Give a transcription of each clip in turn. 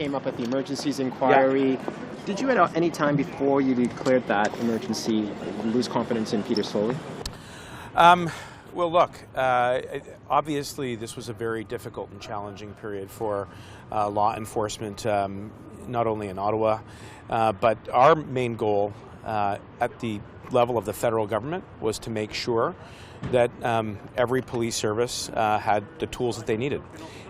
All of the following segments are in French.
came up at the emergencies inquiry. Yeah. Did you at any time before you declared that emergency lose confidence in Peter Sloly? Well, look, obviously this was a very difficult and challenging period for law enforcement, not only in Ottawa, but our main goal at the level of the federal government was to make sure that every police service had the tools that they needed.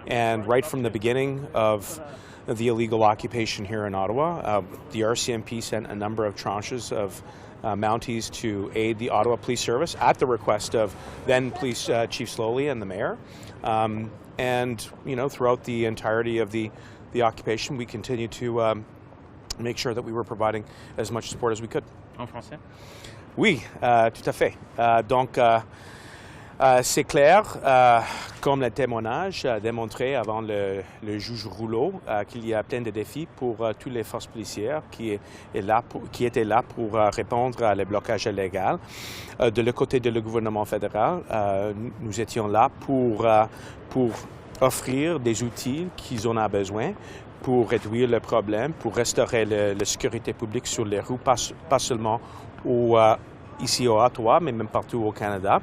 And right from the beginning of the illegal occupation here in Ottawa, the RCMP sent a number of tranches of Mounties to aid the Ottawa Police Service at the request of then Police Chief Sloly and the Mayor. And, you know, throughout the entirety of the occupation, we continued to make sure that we were providing as much support as we could. En français? Oui, tout à fait. Donc, c'est clair, comme le témoignage a démontré avant le juge Rouleau, qu'il y a plein de défis pour toutes les forces policières qui étaient là pour répondre à le blocage illégal. De le côté du gouvernement fédéral, nous étions là pour offrir des outils qu'ils en ont besoin pour réduire le problème, pour restaurer la sécurité publique sur les rues, pas seulement ici à Ottawa, mais même partout au Canada.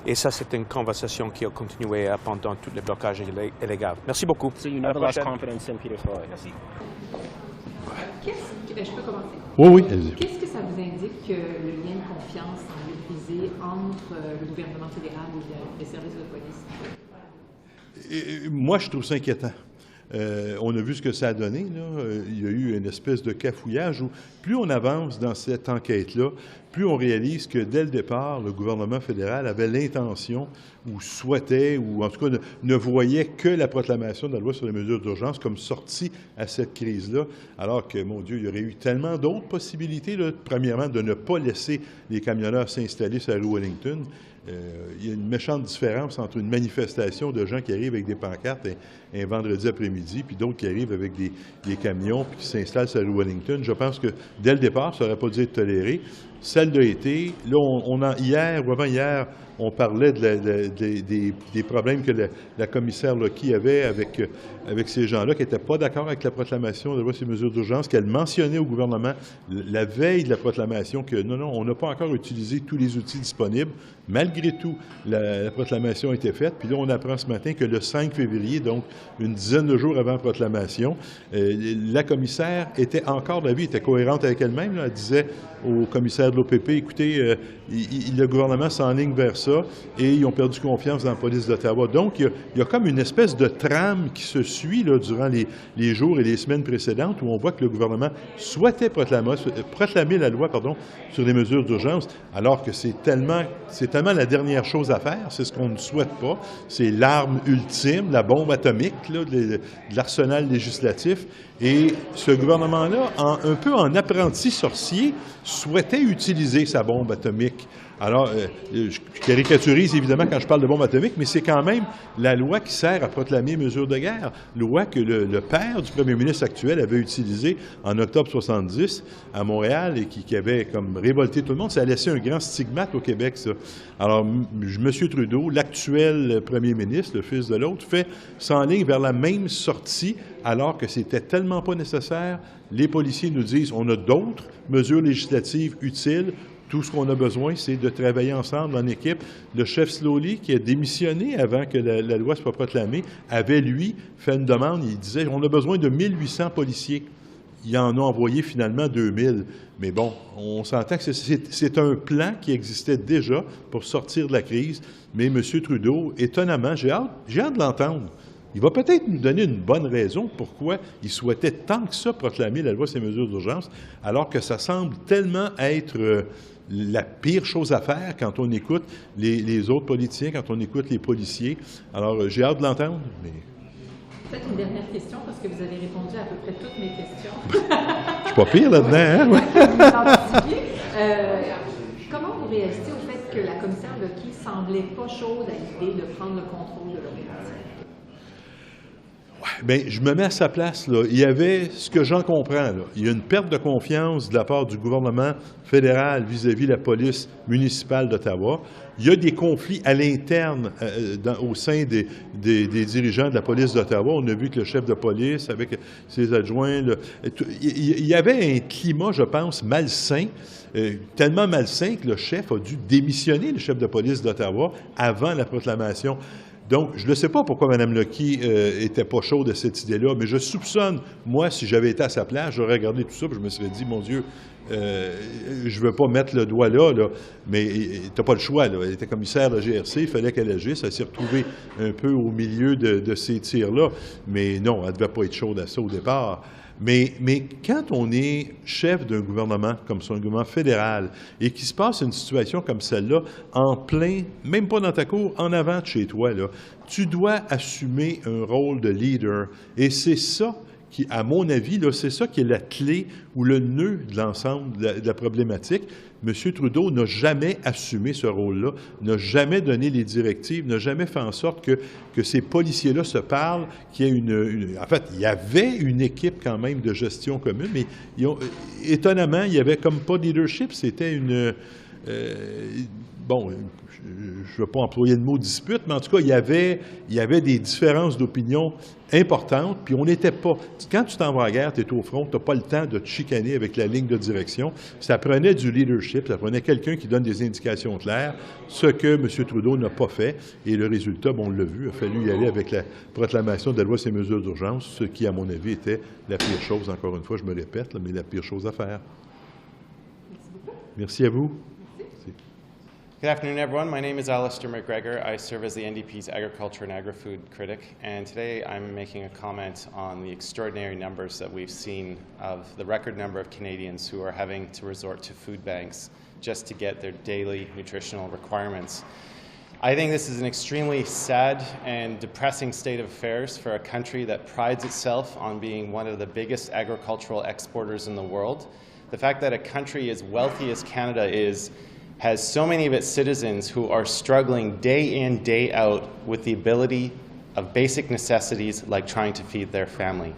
Et ça, c'est une conversation qui a continué pendant tout le blocage illégal. Merci beaucoup. So you never lost confidence in Peter Sloly? Merci. Je peux commencer? Oui, allez-y. Qu'est-ce que ça vous indique que le lien de confiance semble brisé entre le gouvernement fédéral et les services de police? Moi, je trouve ça inquiétant. On a vu ce que ça a donné, là. Il y a eu une espèce de cafouillage où plus on avance dans cette enquête-là, plus on réalise que dès le départ, le gouvernement fédéral avait l'intention ou souhaitait, ou en tout cas ne voyait que la proclamation de la loi sur les mesures d'urgence comme sortie à cette crise-là, alors que, mon Dieu, il y aurait eu tellement d'autres possibilités, là. Premièrement, de ne pas laisser les camionneurs s'installer sur la rue Wellington. Il y a une méchante différence entre une manifestation de gens qui arrivent avec des pancartes un vendredi après-midi, puis d'autres qui arrivent avec des camions puis qui s'installent sur la rue Wellington. Je pense que dès le départ, ça n'aurait pas dû être toléré. Ça l'a été. Là, hier ou avant-hier, on parlait des problèmes que la commissaire Loki avait avec ces gens-là qui n'étaient pas d'accord avec la proclamation de la loi sur les mesures d'urgence, qu'elle mentionnait au gouvernement la veille de la proclamation que non, on n'a pas encore utilisé tous les outils disponibles. Malgré tout, la proclamation a été faite. Puis là, on apprend ce matin que le 5 février, donc une dizaine de jours avant la proclamation, la commissaire était encore d'avis, était cohérente avec elle-même. Là. Elle disait au commissaire de l'OPP, écoutez, le gouvernement s'enligne vers ça et ils ont perdu confiance dans la police d'Ottawa. Donc, il y a comme une espèce de trame qui se suit là, durant les jours et les semaines précédentes où on voit que le gouvernement souhaitait proclamer la loi sur les mesures d'urgence, alors que c'est tellement la dernière chose à faire, c'est ce qu'on ne souhaite pas, c'est l'arme ultime, la bombe atomique là, de l'arsenal législatif. Et ce gouvernement-là, un peu en apprenti sorcier, souhaitait utiliser sa bombe atomique. Alors, je caricaturise évidemment quand je parle de bombe atomique, mais c'est quand même la loi qui sert à proclamer mesure de guerre. Loi que le père du premier ministre actuel avait utilisée en octobre 70 à Montréal et qui avait comme révolté tout le monde. Ça a laissé un grand stigmate au Québec, ça. Alors, M. Trudeau, l'actuel premier ministre, le fils de l'autre, s'enligne vers la même sortie alors que c'était tellement pas nécessaire. Les policiers nous disent on a d'autres mesures législatives utiles. Tout ce qu'on a besoin, c'est de travailler ensemble en équipe. Le chef Sloly, qui a démissionné avant que la loi soit proclamée, avait, lui, fait une demande. Il disait on a besoin de 1800 policiers. Il en a envoyé finalement 2000. Mais bon, on s'entend que c'est un plan qui existait déjà pour sortir de la crise. Mais M. Trudeau, étonnamment, j'ai hâte de l'entendre. Il va peut-être nous donner une bonne raison pourquoi il souhaitait tant que ça proclamer la loi sur les mesures d'urgence, alors que ça semble tellement être la pire chose à faire quand on écoute les autres politiciens, quand on écoute les policiers. Alors, j'ai hâte de l'entendre, mais... Peut-être une dernière question, parce que vous avez répondu à peu près toutes mes questions. Je suis pas pire là-dedans, hein? Comment vous réagissez au fait que la commissaire Loki semblait pas chaude à l'idée de prendre le contrôle de l'organisation? Bien, je me mets à sa place, là. Il y avait, ce que j'en comprends, là, il y a une perte de confiance de la part du gouvernement fédéral vis-à-vis de la police municipale d'Ottawa. Il y a des conflits à l'interne au sein des dirigeants de la police d'Ottawa. On a vu que le chef de police, avec ses adjoints, il y avait un climat, je pense, malsain, tellement malsain que le chef a dû démissionner, le chef de police d'Ottawa, avant la proclamation. Donc, je ne sais pas pourquoi Mme Lockey était pas chaude de cette idée-là, mais je soupçonne, moi, si j'avais été à sa place, j'aurais regardé tout ça, puis je me serais dit, mon Dieu, je ne veux pas mettre le doigt là, mais tu n'as pas le choix, là. Elle était commissaire de la GRC, il fallait qu'elle agisse, elle s'est retrouvée un peu au milieu de ces tirs-là, mais non, elle ne devait pas être chaude à ça au départ. Mais quand on est chef d'un gouvernement comme ça, un gouvernement fédéral, et qu'il se passe une situation comme celle-là, en plein, même pas dans ta cour, en avant de chez toi, là, tu dois assumer un rôle de leader. Et c'est ça qui, à mon avis, là, c'est ça qui est la clé ou le nœud de l'ensemble de la problématique. M. Trudeau n'a jamais assumé ce rôle-là, n'a jamais donné les directives, n'a jamais fait en sorte que ces policiers-là se parlent, qu'il y ait En fait, il y avait une équipe quand même de gestion commune, mais étonnamment, il n'y avait comme pas de leadership. C'était une... bon, je ne veux pas employer le mot dispute, mais en tout cas, il y avait des différences d'opinion importantes, puis on n'était pas... Quand tu t'en vas à la guerre, tu es au front, tu n'as pas le temps de te chicaner avec la ligne de direction. Ça prenait du leadership, ça prenait quelqu'un qui donne des indications claires, ce que M. Trudeau n'a pas fait, et le résultat, bon, on l'a vu, il a fallu y aller avec la proclamation de la loi sur les mesures d'urgence, ce qui, à mon avis, était la pire chose, encore une fois, je me répète, là, mais la pire chose à faire. Merci beaucoup. Merci à vous. Good afternoon, everyone. My name is Alistair McGregor. I serve as the NDP's Agriculture and Agri-Food critic, and today I'm making a comment on the extraordinary numbers that we've seen of the record number of Canadians who are having to resort to food banks just to get their daily nutritional requirements. I think this is an extremely sad and depressing state of affairs for a country that prides itself on being one of the biggest agricultural exporters in the world. The fact that a country as wealthy as Canada has so many of its citizens who are struggling day in, day out with the ability of basic necessities like trying to feed their family.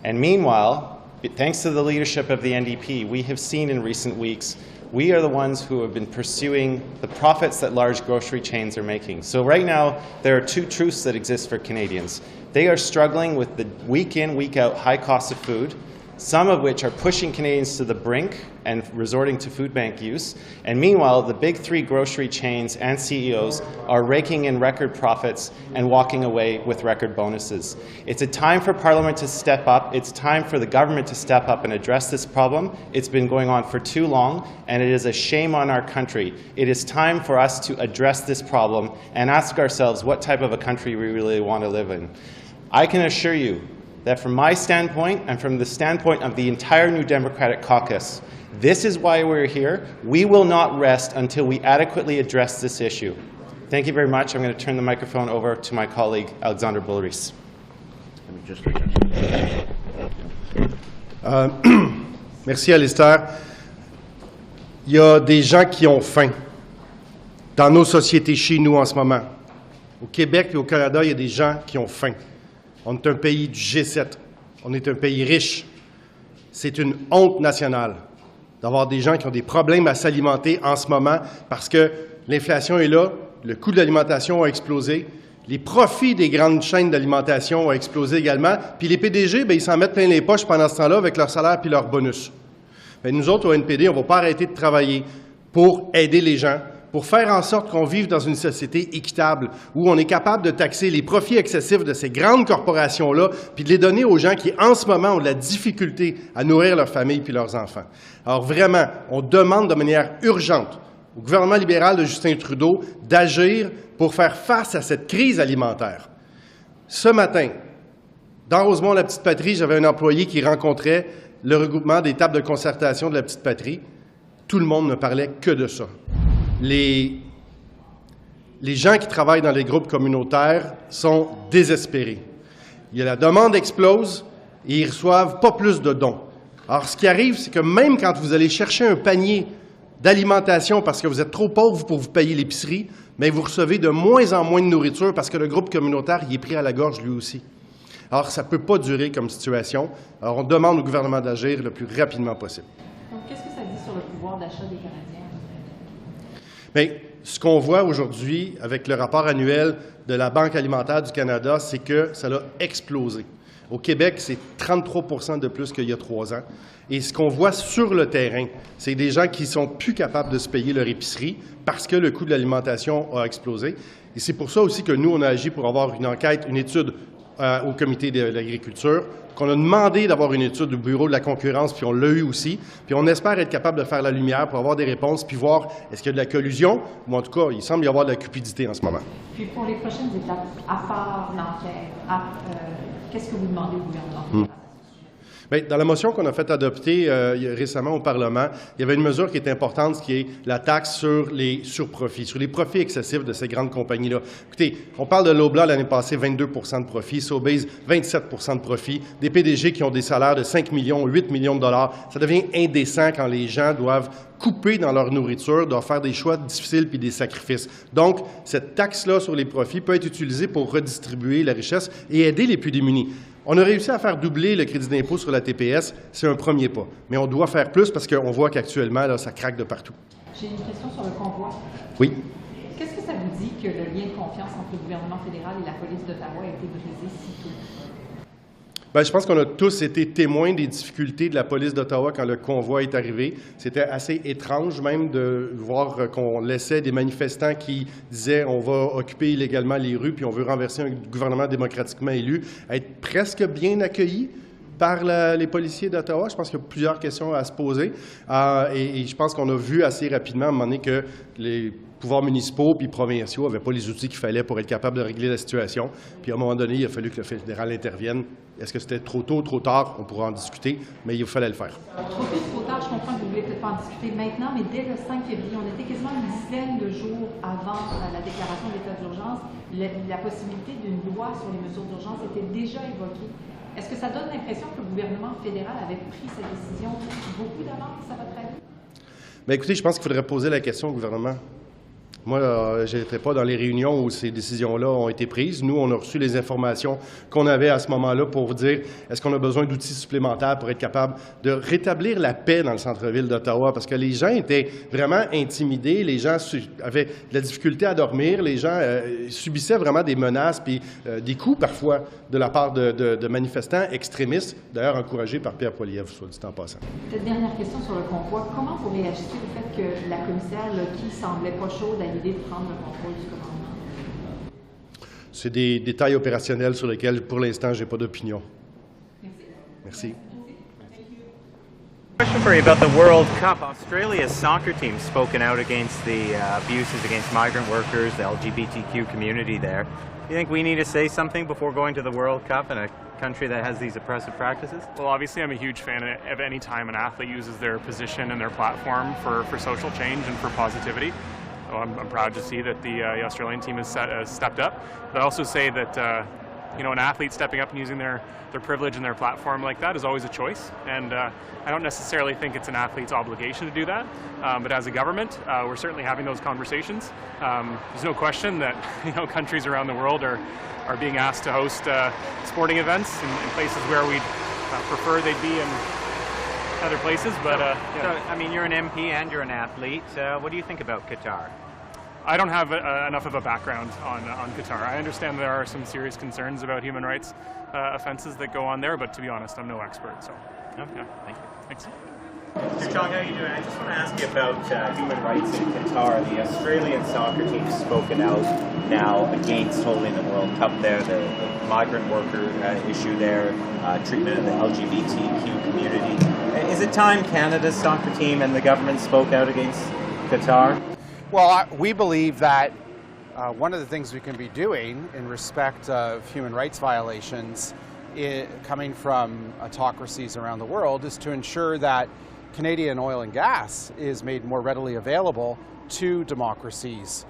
And meanwhile, thanks to the leadership of the NDP, we have seen in recent weeks, we are the ones who have been pursuing the profits that large grocery chains are making. So right now, there are two truths that exist for Canadians. They are struggling with the week in, week out high cost of food, some of which are pushing Canadians to the brink and resorting to food bank use. And meanwhile, the big three grocery chains and CEOs are raking in record profits and walking away with record bonuses. It's a time for Parliament to step up. It's time for the government to step up and address this problem. It's been going on for too long, and it is a shame on our country. It is time for us to address this problem and ask ourselves what type of a country we really want to live in. I can assure you that from my standpoint and from the standpoint of the entire New Democratic Caucus, this is why we're here. We will not rest until we adequately address this issue. Thank you very much. I'm going to turn the microphone over to my colleague, Alexander Bulleris. Merci, Alistair. Il y a des gens qui ont faim dans nos sociétés chez nous en ce moment. Au Québec et au Canada, il y a des gens qui ont faim. On est un pays du G7. On est un pays riche. C'est une honte nationale d'avoir des gens qui ont des problèmes à s'alimenter en ce moment parce que l'inflation est là, le coût de l'alimentation a explosé, les profits des grandes chaînes d'alimentation ont explosé également, puis les PDG, bien, ils s'en mettent plein les poches pendant ce temps-là avec leur salaire puis leur bonus. Bien, nous autres, au NPD, on ne va pas arrêter de travailler pour aider les gens, pour faire en sorte qu'on vive dans une société équitable, où on est capable de taxer les profits excessifs de ces grandes corporations-là, puis de les donner aux gens qui, en ce moment, ont de la difficulté à nourrir leur famille puis leurs enfants. Alors vraiment, on demande de manière urgente au gouvernement libéral de Justin Trudeau d'agir pour faire face à cette crise alimentaire. Ce matin, dans Rosemont-la-Petite-Patrie, j'avais un employé qui rencontrait le regroupement des tables de concertation de la Petite-Patrie. Tout le monde ne parlait que de ça. Les gens qui travaillent dans les groupes communautaires sont désespérés. La demande explose et ils ne reçoivent pas plus de dons. Alors, ce qui arrive, c'est que même quand vous allez chercher un panier d'alimentation parce que vous êtes trop pauvre pour vous payer l'épicerie, mais vous recevez de moins en moins de nourriture parce que le groupe communautaire y est pris à la gorge lui aussi. Alors, ça ne peut pas durer comme situation. Alors, on demande au gouvernement d'agir le plus rapidement possible. Donc, qu'est-ce que ça dit sur le pouvoir d'achat des Canadiens? Bien, ce qu'on voit aujourd'hui avec le rapport annuel de la Banque alimentaire du Canada, c'est que ça a explosé. Au Québec, c'est 33 % de plus qu'il y a 3 ans. Et ce qu'on voit sur le terrain, c'est des gens qui sont plus capables de se payer leur épicerie parce que le coût de l'alimentation a explosé. Et c'est pour ça aussi que nous, on a agi pour avoir une enquête, une étude au Comité de l'agriculture, qu'on a demandé d'avoir une étude du Bureau de la concurrence, puis on l'a eu aussi. Puis on espère être capable de faire la lumière pour avoir des réponses, puis voir est-ce qu'il y a de la collusion, ou en tout cas, il semble y avoir de la cupidité en ce moment. Puis pour les prochaines étapes, à part l'enquête, qu'est-ce que vous demandez au gouvernement fédéral? Bien, dans la motion qu'on a fait adopter récemment au Parlement, il y avait une mesure qui est importante, qui est la taxe sur les surprofits, sur les profits excessifs de ces grandes compagnies-là. Écoutez, on parle de Loblaw l'année passée, 22 % de profit, Sobeys, 27 % de profit, des PDG qui ont des salaires de 5 millions, 8 millions de dollars. Ça devient indécent quand les gens doivent couper dans leur nourriture, doivent faire des choix difficiles puis des sacrifices. Donc, cette taxe-là sur les profits peut être utilisée pour redistribuer la richesse et aider les plus démunis. On a réussi à faire doubler le crédit d'impôt sur la TPS. C'est un premier pas. Mais on doit faire plus parce qu'on voit qu'actuellement, là, ça craque de partout. J'ai une question sur le convoi. Oui. Qu'est-ce que ça vous dit que le lien de confiance entre le gouvernement fédéral et la police d'Ottawa a été brisé si tôt? Bien, je pense qu'on a tous été témoins des difficultés de la police d'Ottawa quand le convoi est arrivé. C'était assez étrange même de voir qu'on laissait des manifestants qui disaient on va occuper illégalement les rues puis on veut renverser un gouvernement démocratiquement élu, être presque bien accueillis par les policiers d'Ottawa. Je pense qu'il y a plusieurs questions à se poser. Et je pense qu'on a vu assez rapidement à un moment donné que les pouvoirs municipaux puis provinciaux n'avaient pas les outils qu'il fallait pour être capable de régler la situation. Puis à un moment donné, il a fallu que le fédéral intervienne. Est-ce que c'était trop tôt, trop tard? On pourra en discuter, mais il fallait le faire. Trop tôt, trop tard, je comprends que vous ne voulez peut-être pas en discuter maintenant, mais dès le 5 février, on était quasiment une dizaine de jours avant la déclaration de l'état d'urgence. La possibilité d'une loi sur les mesures d'urgence était déjà évoquée. Est-ce que ça donne l'impression que le gouvernement fédéral avait pris sa décision beaucoup d'avance, à votre avis? Bien, écoutez, je pense qu'il faudrait poser la question au gouvernement. Moi, je n'étais pas dans les réunions où ces décisions-là ont été prises. Nous, on a reçu les informations qu'on avait à ce moment-là pour vous dire est-ce qu'on a besoin d'outils supplémentaires pour être capable de rétablir la paix dans le centre-ville d'Ottawa, parce que les gens étaient vraiment intimidés, les gens avaient de la difficulté à dormir, les gens subissaient vraiment des menaces puis des coups parfois de la part de manifestants extrémistes, d'ailleurs encouragés par Pierre Poilievre, soit dit en passant. Cette dernière question sur le convoi, comment vous réagissez au fait que la commissaire Loki semblait pas chaude à l'idée de prendre le contrôle du commandement? C'est des détails opérationnels sur lesquels, pour l'instant, je n'ai pas d'opinion. Merci. Question for you about the World Cup. Australia's soccer team spoken out against the abuses against migrant workers, the LGBTQ community there. Do you think we need to say something before going to the World Cup in a country that has these oppressive practices? Well, obviously, I'm a huge fan of any time an athlete uses their position and their platform for social change and for positivity. So I'm proud to see that the Australian team has stepped up. But I also say that an athlete stepping up and using their privilege and their platform like that is always a choice. And I don't necessarily think it's an athlete's obligation to do that. But as a government, we're certainly having those conversations. There's no question that countries around the world are being asked to host sporting events in places where we'd prefer they'd be in other places. But So, I mean, you're an MP and you're an athlete. What do you think about Qatar? I don't have enough of a background on Qatar. I understand there are some serious concerns about human rights offenses that go on there, but to be honest, I'm no expert. So, Okay, yeah. thank you. Thanks. Mr. Chong, how are you doing? I just want to ask you about human rights in Qatar. The Australian soccer team's spoken out now against holding the World Cup there, the migrant worker issue there, treatment of the LGBTQ community. Is it time Canada's soccer team and the government spoke out against Qatar? Well, we believe that one of the things we can be doing in respect of human rights violations coming from autocracies around the world is to ensure that Canadian oil and gas is made more readily available to democracies,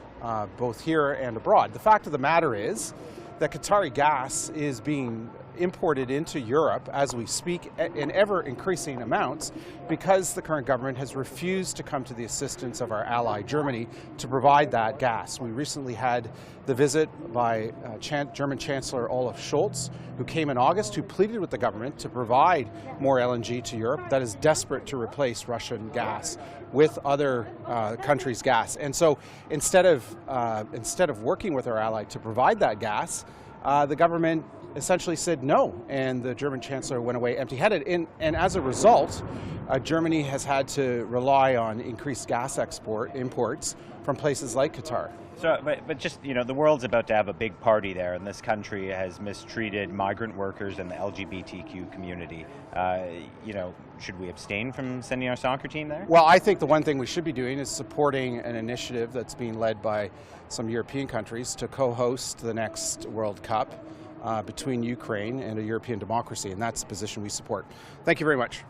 both here and abroad. The fact of the matter is that Qatari gas is being imported into Europe as we speak in ever increasing amounts because the current government has refused to come to the assistance of our ally Germany to provide that gas. We recently had the visit by German Chancellor Olaf Scholz, who came in August, who pleaded with the government to provide more LNG to Europe that is desperate to replace Russian gas with other countries' gas. And so instead of working with our ally to provide that gas, the government essentially said no, and the German Chancellor went away empty-headed. And as a result, Germany has had to rely on increased gas imports from places like Qatar. So, but just, you know, the world's about to have a big party there, and this country has mistreated migrant workers and the LGBTQ community. You know, should we abstain from sending our soccer team there? Well, I think the one thing we should be doing is supporting an initiative that's being led by some European countries to co-host the next World Cup between Ukraine and a European democracy, and that's the position we support. Thank you very much.